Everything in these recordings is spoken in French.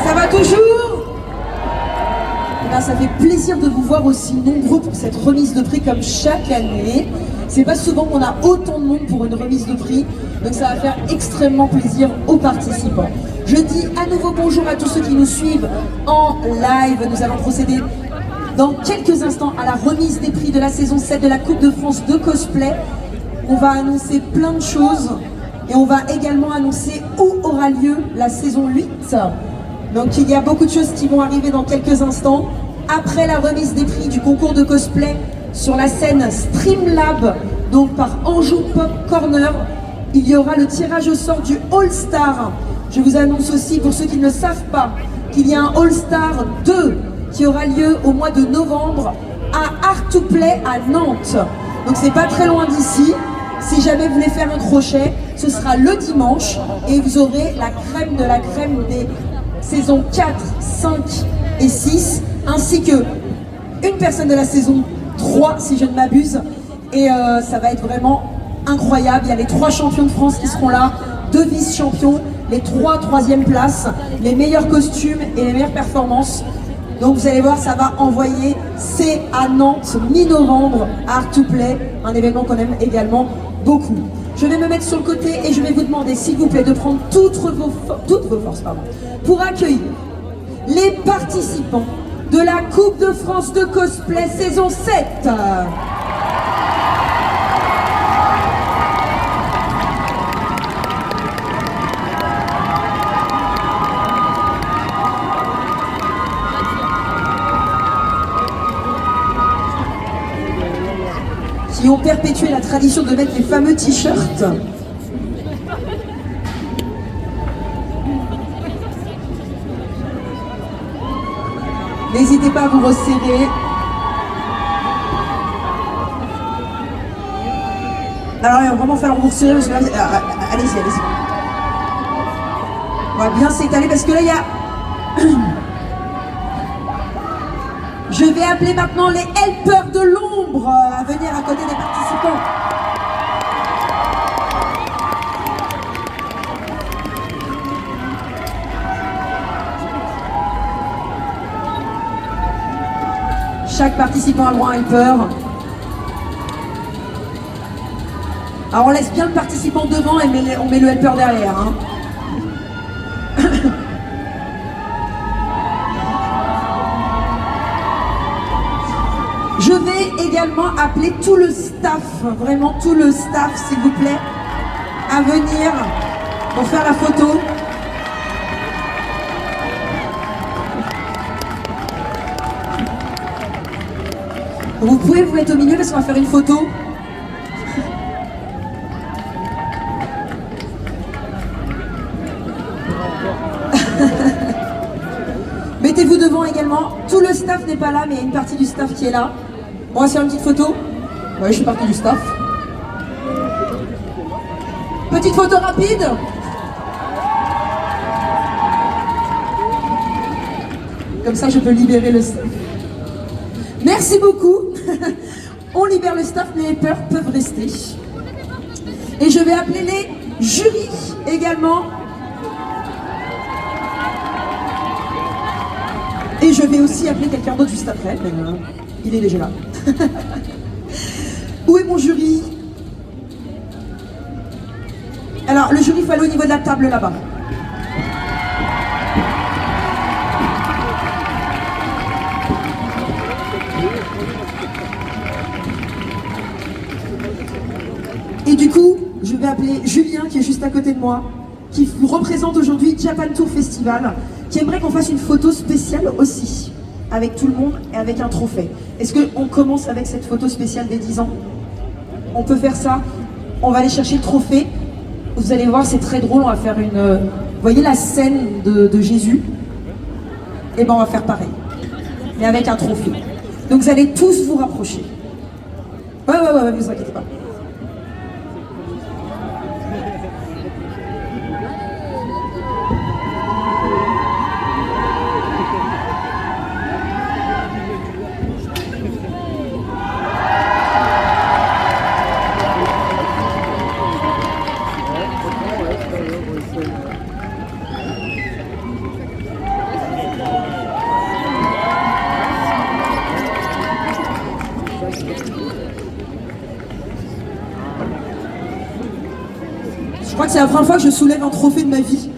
Ça va toujours? Eh bien, ça fait plaisir de vous voir aussi nombreux pour cette remise de prix comme chaque année. C'est pas souvent qu'on a autant de monde pour une remise de prix, donc ça va faire extrêmement plaisir aux participants. Je dis à nouveau bonjour à tous ceux qui nous suivent en live. Nous allons procéder dans quelques instants à la remise des prix de la saison 7 de la Coupe de France de cosplay. On va annoncer plein de choses et on va également annoncer où aura lieu la saison 8. Donc il y a beaucoup de choses qui vont arriver dans quelques instants. Après la remise des prix du concours de cosplay sur la scène Streamlab, donc par Anjou Pop Corner, il y aura le tirage au sort du All Star. Je vous annonce aussi, pour ceux qui ne le savent pas, qu'il y a un All Star 2 qui aura lieu au mois de novembre à Art to Play à Nantes. Donc c'est pas très loin d'ici. Si jamais vous voulez faire un crochet, ce sera le dimanche et vous aurez la crème de la crème des saisons 4, 5 et 6, ainsi que une personne de la saison 3 si je ne m'abuse. Et ça va être vraiment incroyable. Il y a les 3 champions de France qui seront là, 2 vice-champions, les 3 troisième places, les meilleurs costumes et les meilleures performances. Donc vous allez voir, ça va envoyer. C'est à Nantes, mi-novembre, Art to Play, un événement qu'on aime également beaucoup. Je vais me mettre sur le côté et je vais vous demander, s'il vous plaît, de prendre toutes vos forces pour accueillir les participants de la Coupe de France de cosplay saison 7. Qui ont perpétué la tradition de mettre les fameux t-shirts. N'hésitez pas à vous resserrer. Alors il va vraiment falloir vous resserrer parce que là, allez-y, allez-y. On va bien s'étaler parce que là il y a... Je vais appeler maintenant les helpers de l'ombre à venir à côté des participants. Chaque participant a le droit à un helper. Alors on laisse bien le participant devant et on met le helper derrière. Hein. Je vais également appeler tout le staff, vraiment tout le staff s'il vous plaît, à venir pour faire la photo. Vous pouvez vous mettre au milieu parce qu'on va faire une photo. Mettez-vous devant également. Tout le staff n'est pas là, mais il y a une partie du staff qui est là. On va se faire une petite photo. Oui, je suis partie du staff. Petite photo rapide. Comme ça, je peux libérer le staff. Merci beaucoup. On libère le staff, mais les helpers peuvent rester. Et je vais appeler les jurys également. Et je vais aussi appeler quelqu'un d'autre juste après, mais il est déjà là. Où est mon jury? Alors, le jury, il faut aller au niveau de la table là-bas. Et du coup, je vais appeler Julien, qui est juste à côté de moi, qui représente aujourd'hui Japan Tour Festival, qui aimerait qu'on fasse une photo spéciale aussi, avec tout le monde et avec un trophée. Est-ce qu'on commence avec cette photo spéciale des 10 ans? On peut faire ça. On va aller chercher le trophée. Vous allez voir, c'est très drôle. On va faire une... Vous voyez la scène de Jésus? Et ben on va faire pareil, mais avec un trophée. Donc vous allez tous vous rapprocher. Ouais, vous inquiétez pas. c'est la première fois que je soulève un trophée de ma vie.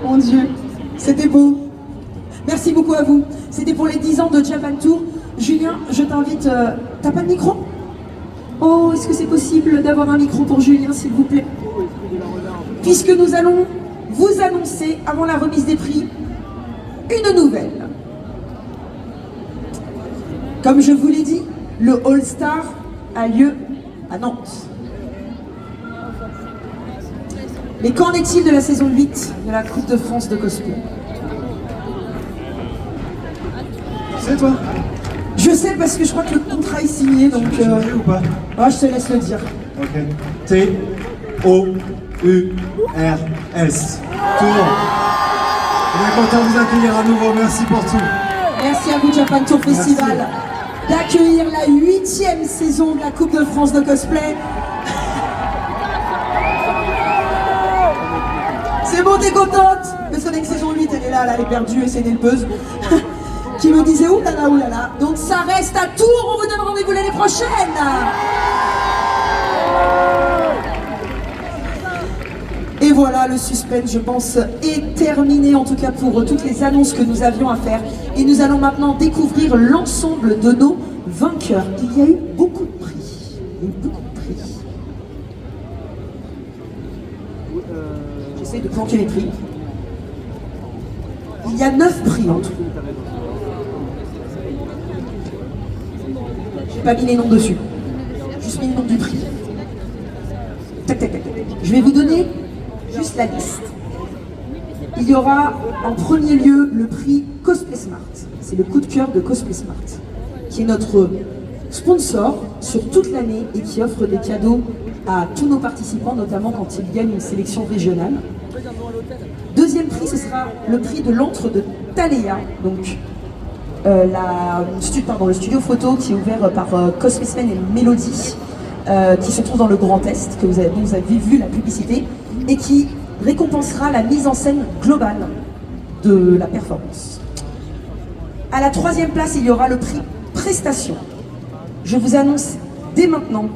Mon Dieu, c'était beau. Merci beaucoup à vous. C'était pour les 10 ans de Japan Tour. Julien, je t'invite... T'as pas de micro? Oh, est-ce que c'est possible d'avoir un micro pour Julien, s'il vous plaît? Puisque nous allons vous annoncer, avant la remise des prix, une nouvelle. Comme je vous l'ai dit, le All-Star a lieu à Nantes. Mais qu'en est-il de la saison 8 de la Coupe de France de cosplay? C'est toi? Je sais parce que je crois que le contrat est signé, donc... Tu le dis ou pas? Ah, je te laisse le dire. Ok. T-O-U-R-S. Tout le monde. On est content de vous accueillir à nouveau. Merci pour tout. Merci à vous, Japan Tour Festival, d'accueillir la 8e saison de la Coupe de France de cosplay. C'est bon, t'es contente? Mais ce n'est que saison 8, elle est là, elle est perdue et c'est une buzz. Qui me disait oulala, oulala. Donc ça reste à Tours, on vous donne rendez-vous l'année prochaine. Et voilà, le suspense, je pense, est terminé, en tout cas pour toutes les annonces que nous avions à faire. Et nous allons maintenant découvrir l'ensemble de nos vainqueurs. Il y a eu beaucoup de prix. Il y a eu beaucoup de prix. J'essaie de planter les prix. Il y a 9 prix en tout. J'ai pas mis les noms dessus. Juste mis le nom du prix. Tac, tac, tac, tac. Je vais vous donner juste la liste. Il y aura en premier lieu le prix Cosplay Smart. C'est le coup de cœur de Cosplay Smart, qui est notre sponsor sur toute l'année et qui offre des cadeaux à tous nos participants, notamment quand ils gagnent une sélection régionale. Deuxième prix, ce sera le prix de l'antre de Thaléa, donc le studio photo qui est ouvert par Cosplay Semaine et Mélodie, qui se trouve dans le Grand Est, dont vous avez vu la publicité, et qui récompensera la mise en scène globale de la performance. À la troisième place, il y aura le prix Prestation. Je vous annonce dès maintenant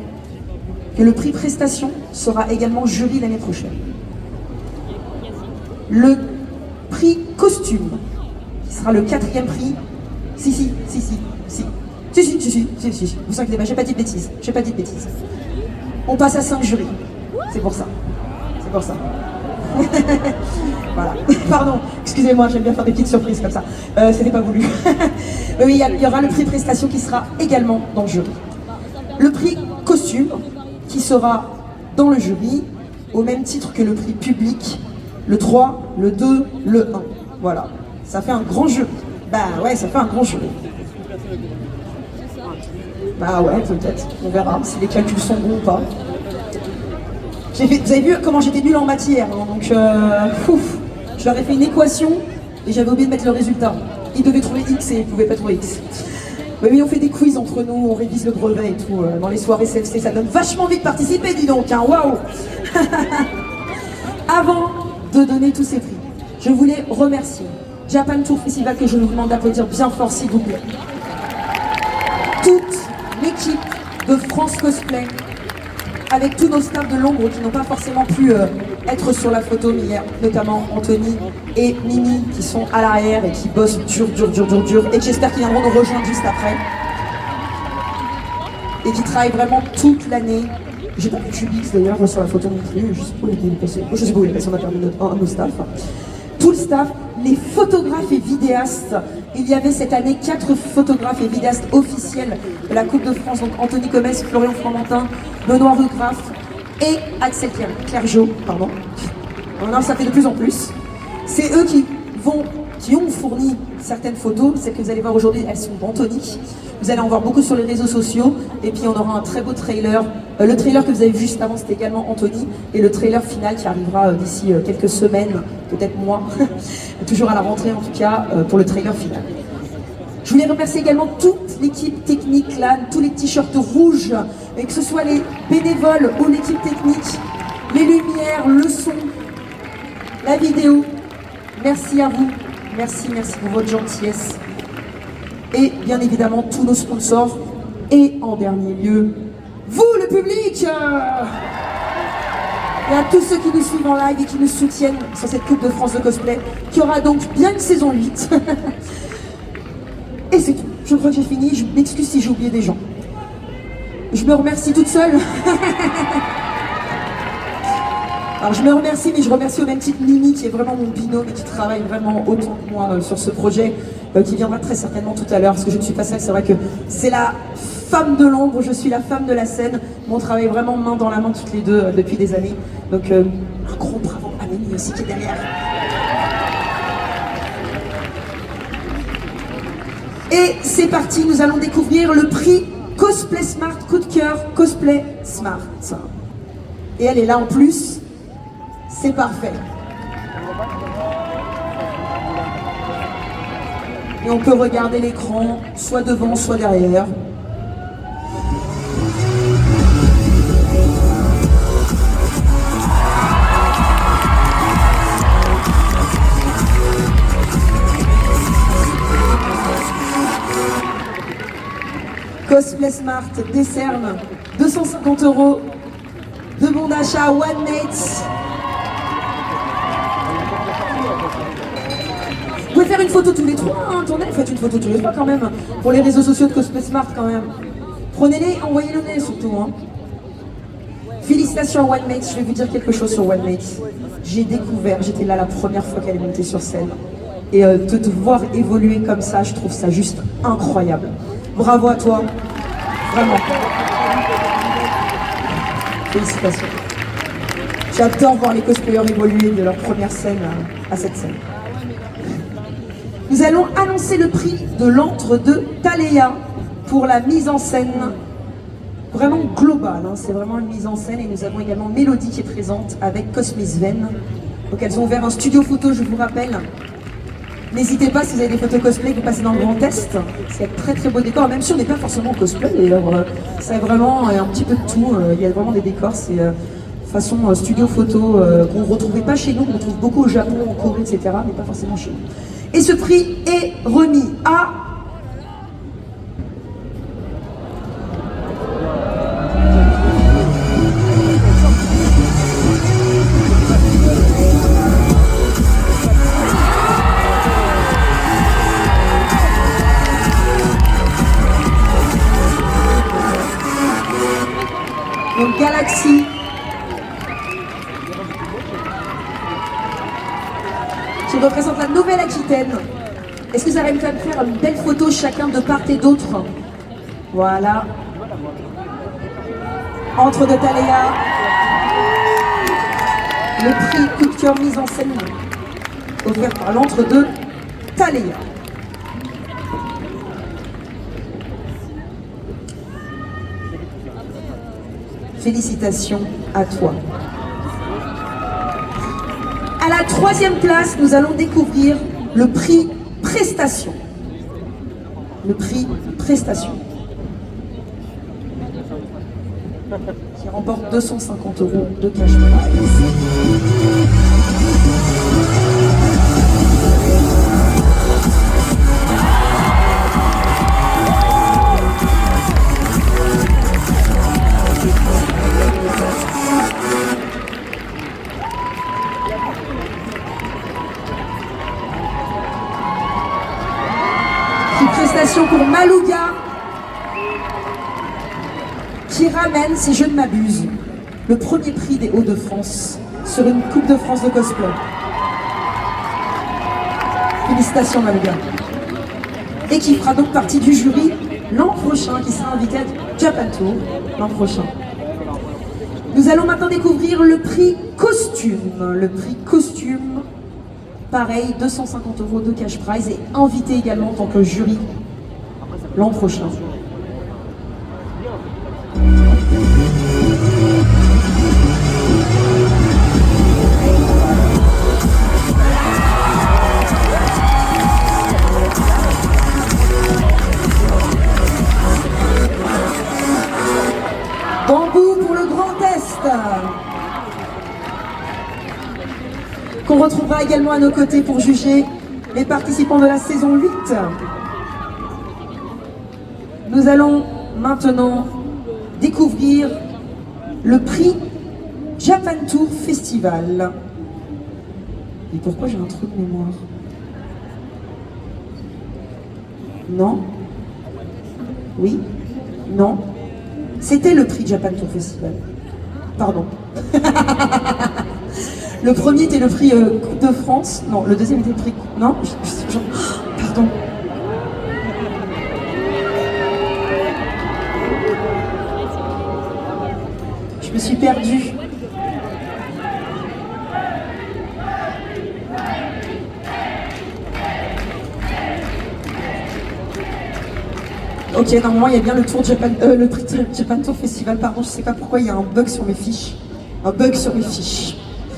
que le prix Prestation sera également jury l'année prochaine. Le prix Costume, qui sera le quatrième prix. Si. Vous inquiétez pas, j'ai pas dit de bêtises. On passe à 5 jurys. C'est pour ça. Voilà. Pardon, excusez-moi, j'aime bien faire des petites surprises comme ça. C'était pas voulu. Oui, il y aura le prix Prestation qui sera également dans le jury. Le prix Costume, qui sera dans le jury, au même titre que le prix Public, le 3, le 2, le 1. Voilà. Ça fait un grand jury. Bah ouais, ça fait un grand jury. Bah ouais, peut-être. On verra si les calculs sont bons ou pas. Vous avez vu comment j'étais nulle en matière, hein, donc je leur ai fait une équation et j'avais oublié de mettre le résultat. Ils devaient trouver X et ils ne pouvaient pas trouver X. Oui, on fait des quiz entre nous, on révise le brevet et tout. Dans les soirées CFC, ça donne vachement envie de participer, dis donc, hein, waouh. Avant de donner tous ces prix, je voulais remercier Japan Tour Festival, que je vous demande d'applaudir bien fort, s'il vous plaît. Toute l'équipe de France Cosplay, avec tous nos staffs de l'ombre qui n'ont pas forcément pu être sur la photo, mais il y a notamment Anthony et Mimi qui sont à l'arrière et qui bossent dur, et j'espère qu'ils viendront nous rejoindre juste après. Et qui travaillent vraiment toute l'année. J'ai pas vu Jubix d'ailleurs sur la photo non plus, je sais pas où il est passé. Je sais pas où il est passé, on a perdu un de nos staffs. Tout le staff, les photographes et vidéastes. Il y avait cette année 4 photographes et vidéastes officiels de la Coupe de France, donc Anthony Comès, Florian Fromentin, Benoît Rugraff et Axel Clergeau, pardon. Non, ça fait de plus en plus. C'est eux qui ont fourni certaines photos. Celles que vous allez voir aujourd'hui, elles sont d'Anthony. Vous allez en voir beaucoup sur les réseaux sociaux. Et puis on aura un très beau trailer. Le trailer que vous avez vu juste avant, c'était également Anthony. Et le trailer final qui arrivera d'ici quelques semaines, peut-être mois. Toujours à la rentrée en tout cas, pour le trailer final. Je voulais remercier également toute l'équipe technique là, tous les t-shirts rouges, et que ce soit les bénévoles ou l'équipe technique, les lumières, le son, la vidéo. Merci à vous, merci pour votre gentillesse. Et bien évidemment tous nos sponsors. Et en dernier lieu, vous le public et à tous ceux qui nous suivent en live et qui nous soutiennent sur cette Coupe de France de cosplay, qui aura donc bien une saison 8. Et c'est tout. Je crois que j'ai fini. Je m'excuse si j'ai oublié des gens. Je me remercie toute seule. Alors je me remercie, mais je remercie au même titre Mimi, qui est vraiment mon binôme et qui travaille vraiment autant que moi sur ce projet, qui viendra très certainement tout à l'heure, parce que je ne suis pas seule. C'est vrai que c'est la femme de l'ombre, je suis la femme de la scène. Mais on travaille vraiment main dans la main toutes les deux depuis des années. Donc un gros bravo à Mimi aussi qui est derrière. Et c'est parti, nous allons découvrir le prix Cosplay Smart, coup de cœur Cosplay Smart. Et elle est là en plus, c'est parfait. Et on peut regarder l'écran, soit devant, soit derrière. Cosplay Smart décerne 250 € de bon d'achat OneMates. Vous pouvez faire une photo tous les trois, hein, attendez, faites une photo tous les trois quand même, pour les réseaux sociaux de Cosplay Smart quand même. Prenez-les, envoyez-le surtout. Hein. Félicitations à OneMates, je vais vous dire quelque chose sur OneMates. J'ai découvert, j'étais là la première fois qu'elle est montée sur scène. Et de te voir évoluer comme ça, je trouve ça juste incroyable. Bravo à toi, vraiment. Félicitations. J'adore voir les cosplayers évoluer de leur première scène à cette scène. Nous allons annoncer le prix de l'antre de Thaléa pour la mise en scène vraiment globale. Hein. C'est vraiment une mise en scène et nous avons également Mélodie qui est présente avec Cosmisven. Donc elles ont ouvert un studio photo, je vous rappelle. N'hésitez pas, si vous avez des photos cosplay, vous passez dans le Grand Est. C'est un très très beau décor, même si on n'est pas forcément cosplay. D'ailleurs, c'est vraiment un petit peu de tout. Il y a vraiment des décors, c'est façon studio photo qu'on ne retrouvait pas chez nous, qu'on trouve beaucoup au Japon, en Corée, etc. Mais pas forcément chez nous. Et ce prix est remis à... Donc Galaxy, qui représente la Nouvelle-Aquitaine. Est-ce que vous allez me faire une belle photo chacun de part et d'autre? Voilà. Entre de Thaléa. Le prix coup de cœur mise en scène offert par l'entre de Thaléa. Félicitations à toi. À la troisième place, nous allons découvrir le prix Prestation. Le prix Prestation. Qui remporte 250 € de cash prize. Prestation pour Malouga, qui ramène, si je ne m'abuse, le premier prix des Hauts-de-France sur une Coupe de France de cosplay. Félicitations Malouga. Et qui fera donc partie du jury l'an prochain, qui sera invité à Japan Tour l'an prochain. Nous allons maintenant découvrir le prix Costume. Le prix Costume, pareil, 250 € de cash prize et invité également en tant que jury l'an prochain. Bambou pour le Grand Est, qu'on retrouvera également à nos côtés pour juger les participants de la saison 8. Nous allons maintenant découvrir le prix Japan Tour Festival. Et pourquoi j'ai un trou de mémoire? Non? Oui? Non? C'était le prix Japan Tour Festival. Pardon. Le premier était le prix Coupe de France. Non, le deuxième était le prix... Non? Pardon. Je me suis perdue. Ok, normalement il y a bien le tour Japan, le prix Japan Tour Festival, pardon, je sais pas pourquoi il y a un bug sur mes fiches. Un bug sur mes fiches.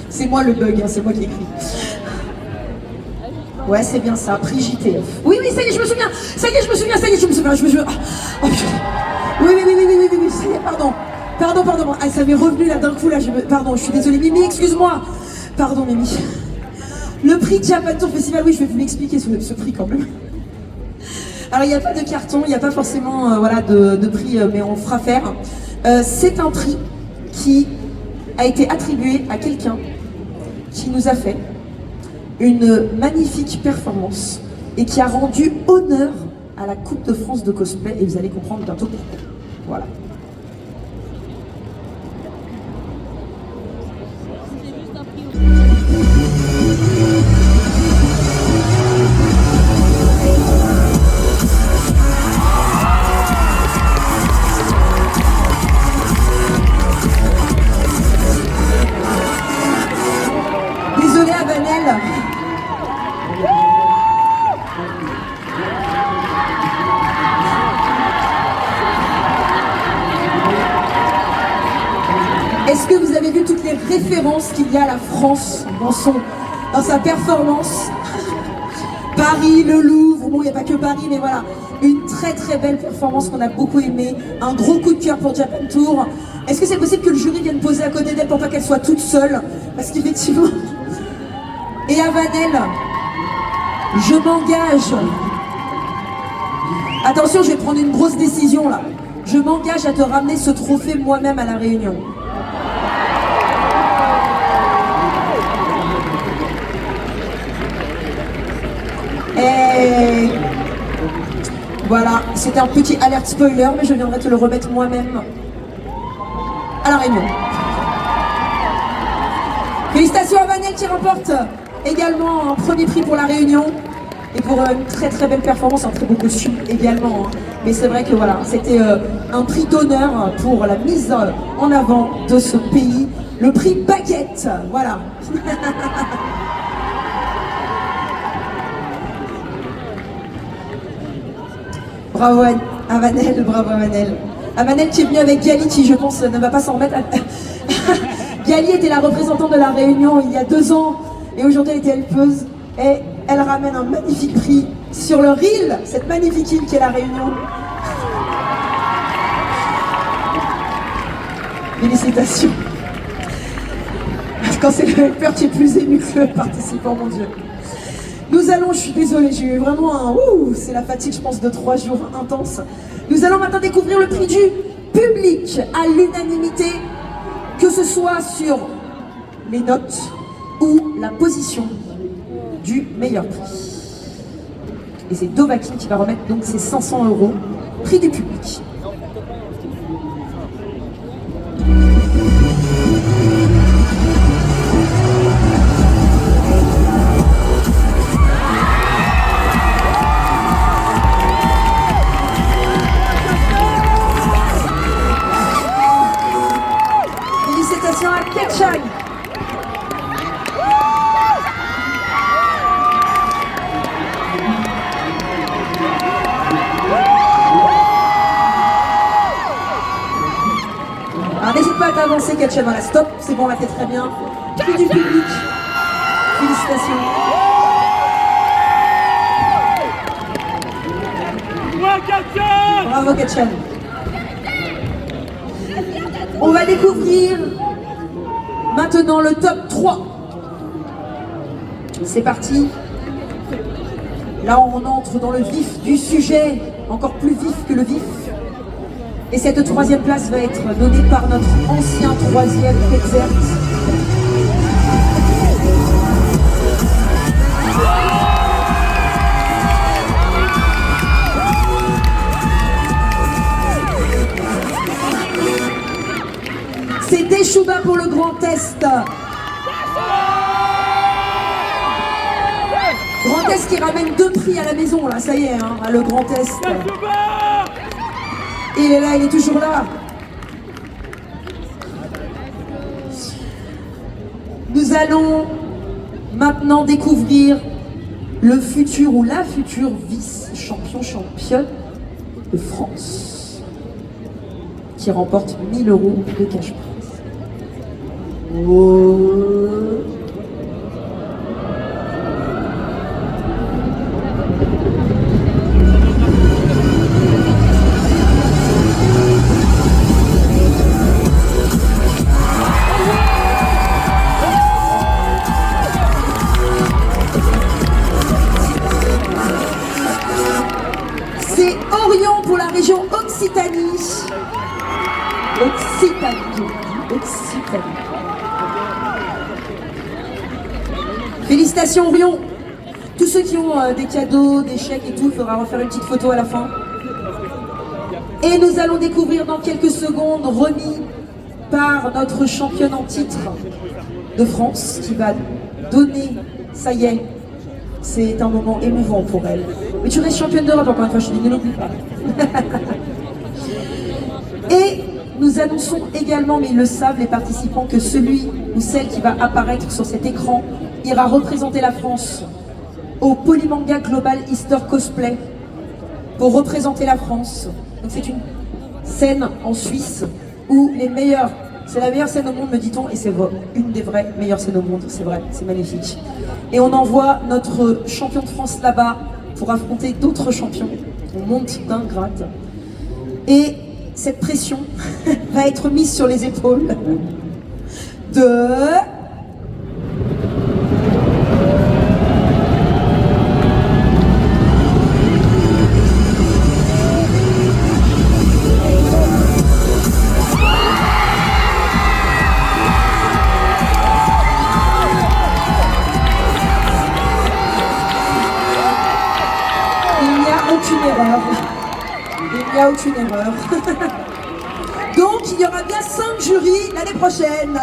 C'est moi le bug, hein, c'est moi qui écris. Ouais, c'est bien ça, prix JTF. Oui, oui, ça y est, je me souviens. Ça y est, je me souviens, ça y est, je me souviens. Oh, putain. Oui, ça y est, pardon. Pardon. Ah, ça m'est revenu là d'un coup, là. Pardon, je suis désolée. Mimi, excuse-moi. Pardon, Mimi. Le prix Japan Tour Festival, oui, je vais vous l'expliquer ce prix quand même. Alors, il n'y a pas de carton, il n'y a pas forcément voilà, de prix, mais on fera faire. C'est un prix qui a été attribué à quelqu'un qui nous a fait une magnifique performance et qui a rendu honneur à la Coupe de France de cosplay, et vous allez comprendre bientôt pourquoi. Voilà. Désolée à Vanel. Est-ce que vous avez vu toutes les références qu'il y a à la France dans sa performance? Paris, le Louvre, bon il n'y a pas que Paris, mais voilà, une très belle performance qu'on a beaucoup aimée, un gros coup de cœur pour Japan Tour. Est-ce que c'est possible que le jury vienne poser à côté d'elle pour pas qu'elle soit toute seule? Parce qu'effectivement... Et à Vanel, je m'engage. Attention, je vais prendre une grosse décision là. Je m'engage à te ramener ce trophée moi-même à la Réunion. Et voilà, c'était un petit alerte spoiler, mais je viendrai te le remettre moi-même à la Réunion. Félicitations à Vanel qui remporte également un premier prix pour la Réunion et pour une très belle performance, un très beau costume également. Hein. Mais c'est vrai que voilà, c'était un prix d'honneur pour la mise en avant de ce pays, le prix Baguette. Voilà. Bravo à Vanel, bravo à Vanel. À Vanel qui est venue avec Gali qui, je pense, ne va pas s'en remettre. Gali était la représentante de la Réunion il y a 2 ans et aujourd'hui elle était helpeuse et elle ramène un magnifique prix sur leur île, cette magnifique île qui est la Réunion. Félicitations. Quand c'est le helper qui est plus ému que le participant, mon Dieu. Nous allons, je suis désolée, j'ai eu vraiment un... c'est la fatigue, je pense, de 3 jours intenses. Nous allons maintenant découvrir le prix du public à l'unanimité, que ce soit sur les notes ou la position du meilleur prix. Et c'est Dovahkiin qui va remettre donc ses 500 €, prix du public. Félicitations à Ketchag. Alors n'hésite pas à t'avancer, Ketchag. Voilà, stop, c'est bon, on l'a fait très bien. Prix du public. Félicitations. Bravo, Ketchag. On va découvrir maintenant le top 3. C'est parti. Là, on entre dans le vif du sujet, encore plus vif que le vif. Et cette troisième place va être donnée par notre ancien troisième Petzert. C'est Deschuba pour le Grand Est. Grand Est qui ramène 2 prix à la maison, là, ça y est, hein, le Grand Est. Il est là, il est toujours là. Nous allons maintenant découvrir le futur ou la future championne de France qui remporte 1 000 € de cash prize. Oh. C'est Orion pour la région Occitanie. Occitanie. Félicitations Orion. Tous ceux qui ont des cadeaux, des chèques et tout, il faudra refaire une petite photo à la fin. Et nous allons découvrir dans quelques secondes, remis par notre championne en titre de France, qui va donner, ça y est, c'est un moment émouvant pour elle. Mais tu restes championne d'Europe encore une fois, je te dis, ne l'oublie pas. Et nous annonçons également, mais ils le savent les participants, que celui ou celle qui va apparaître sur cet écran ira représenter la France au Polymanga Global Easter Cosplay pour représenter la France. Donc c'est une scène en Suisse où les meilleurs, c'est la meilleure scène au monde me dit-on, et c'est vrai, une des vraies meilleures scènes au monde, c'est vrai, c'est magnifique. Et on envoie notre champion de France là-bas pour affronter d'autres champions. On monte d'un grade. Et cette pression va être mise sur les épaules de... Il n'y a aucune erreur. Donc il y aura bien 5 jurys l'année prochaine.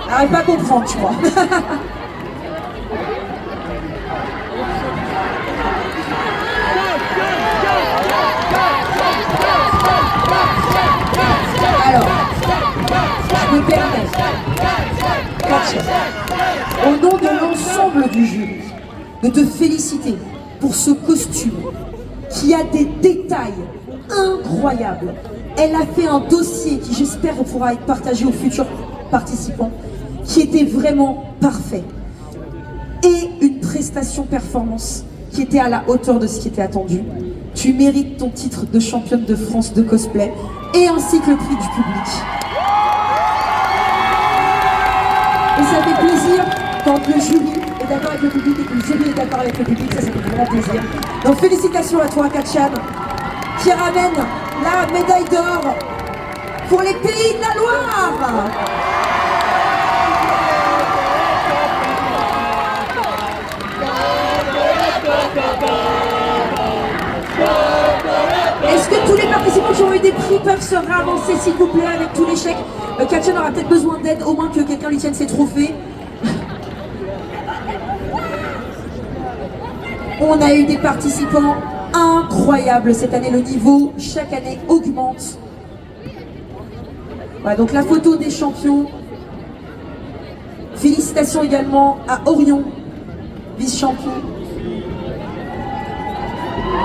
N'arrive pas à comprendre, tu vois. Alors, je me permets, au nom de l'ensemble du jury, de te féliciter pour ce costume qui a des détails incroyables. Elle a fait un dossier qui, j'espère, pourra être partagé aux futurs participants, qui était vraiment parfait. Et une prestation performance qui était à la hauteur de ce qui était attendu. Tu mérites ton titre de championne de France de cosplay et ainsi que le prix du public. Et ça fait plaisir quand le jury est d'accord avec le public et que le jury est d'accord avec le public, ça fait vraiment plaisir. Donc félicitations à toi Katchan, qui ramène la médaille d'or pour les Pays de la Loire. Est-ce que tous les participants qui ont eu des prix peuvent se ravancer s'il vous plaît avec tous les chèques? Katchan aura peut-être besoin d'aide, au moins que quelqu'un lui tienne ses trophées. On a eu des participants incroyables cette année, le niveau chaque année augmente. Voilà, donc la photo des champions. Félicitations également à Orion, vice-champion.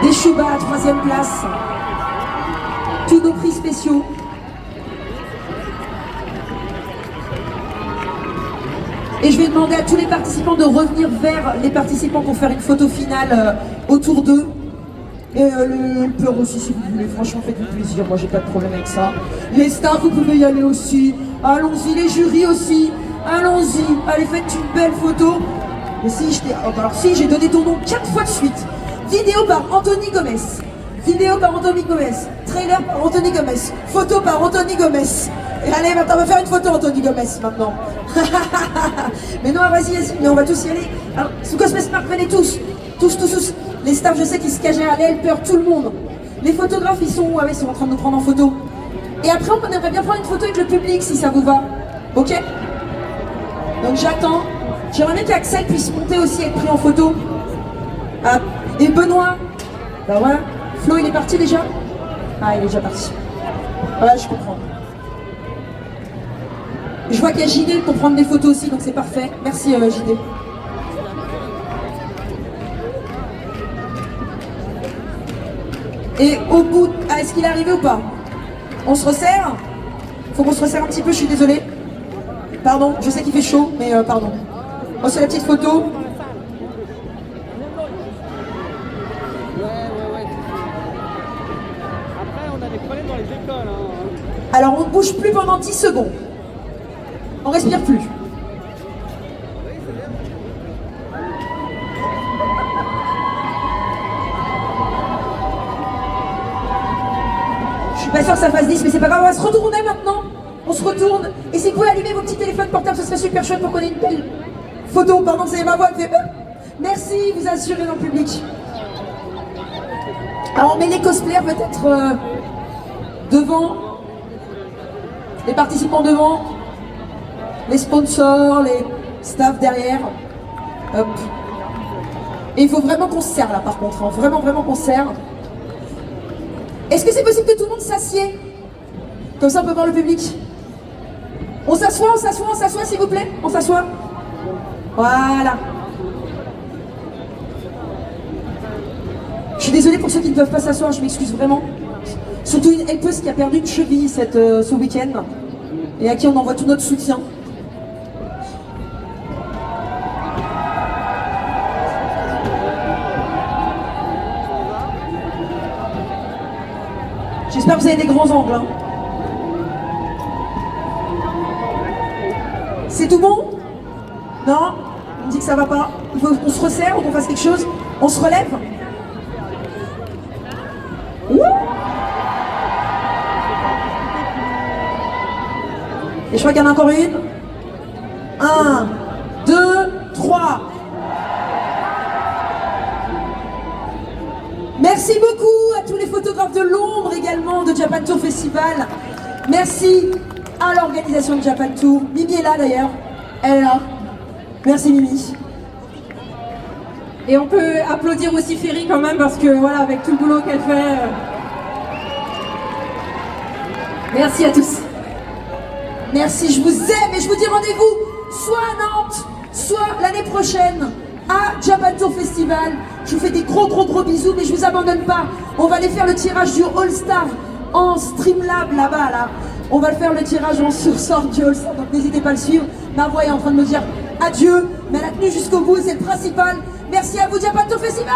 Deschuba à 3e place. Tous nos prix spéciaux. Et je vais demander à tous les participants de revenir vers les participants pour faire une photo finale autour d'eux. Et le peur aussi si vous voulez, franchement faites-vous plaisir, moi j'ai pas de problème avec ça. Les stars vous pouvez y aller aussi, allons-y, les jurys aussi, allons-y, allez faites une belle photo. Et si je t'ai... alors si j'ai donné ton nom 4 fois de suite. Vidéo par Anthony Gomez, Vidéo par Anthony Gomez. Trailer par Anthony Gomez. Photo par Anthony Gomez. Et allez, maintenant, on va faire une photo Anthony Gomez, maintenant. Mais non, vas-y, mais on va tous y aller. Alors, sous Cosmos Park, venez tous. Tous. Les stars, je sais qu'ils se cachaient à l'Helper, tout le monde. Les photographes, ils sont où? Ah ouais, ils sont en train de nous prendre en photo. Et après, on aimerait bien prendre une photo avec le public, si ça vous va. Ok? Donc j'attends. J'aimerais bien qu'Axel puisse monter aussi, être pris en photo. Ah, et Benoît. Bah voilà. Flo, il est parti déjà? Ah, il est déjà parti. Ouais, je comprends. Je vois qu'il y a JD pour prendre des photos aussi, donc c'est parfait. Merci JD. Et au bout... Ah, est-ce qu'il est arrivé ou pas? On se resserre? Faut qu'on se resserre un petit peu, je suis désolée. Pardon, je sais qu'il fait chaud, mais pardon. On se fait la petite photo. Après, on a des problèmes dans les écoles. Alors, on ne bouge plus pendant 10 secondes. On respire plus. Je suis pas sûre que ça fasse 10, mais c'est pas grave, on va se retourner maintenant. On se retourne. Et si vous pouvez allumer vos petits téléphones portables, ce serait super chouette pour qu'on ait une belle photo. Pardon, c'est ma voix qui fait... Merci, vous assurez dans le public. Alors on met les cosplayers peut-être devant. Les participants devant. Les sponsors, les staffs derrière. Hop. Et il faut vraiment qu'on se serre là par contre. Hein. Vraiment qu'on se serre. Est-ce que c'est possible que tout le monde s'assied? Comme ça on peut voir le public. On s'assoit s'il vous plaît. On s'assoit. Voilà. Je suis désolée pour ceux qui ne peuvent pas s'asseoir, je m'excuse vraiment. Surtout une helpeuse qui a perdu une cheville ce week-end et à qui on envoie tout notre soutien. J'espère que vous avez des grands angles. Hein. C'est tout bon? Non? On me dit que ça va pas. Il faut qu'on se resserre ou qu'on fasse quelque chose. On se relève? Et je crois qu'il y en a encore une. 1, 2, 3. Merci beaucoup à tous les photographes de l'ombre également de Japan Tour Festival. Merci à l'organisation de Japan Tour. Mimi est là d'ailleurs. Elle est là. Merci Mimi. Et on peut applaudir aussi Ferry quand même parce que voilà, avec tout le boulot qu'elle fait. Merci à tous. Merci, je vous aime et je vous dis rendez-vous soit à Nantes, soit l'année prochaine à Japan Tour Festival. Je vous fais des gros bisous, mais je vous abandonne pas. On va aller faire le tirage du All Star en Streamlab là-bas là. On va le faire le tirage en sursort du All Star, donc n'hésitez pas à le suivre. Ma voix est en train de me dire adieu, mais elle a tenu jusqu'au bout et c'est le principal. Merci à vous Japan Tour Festival.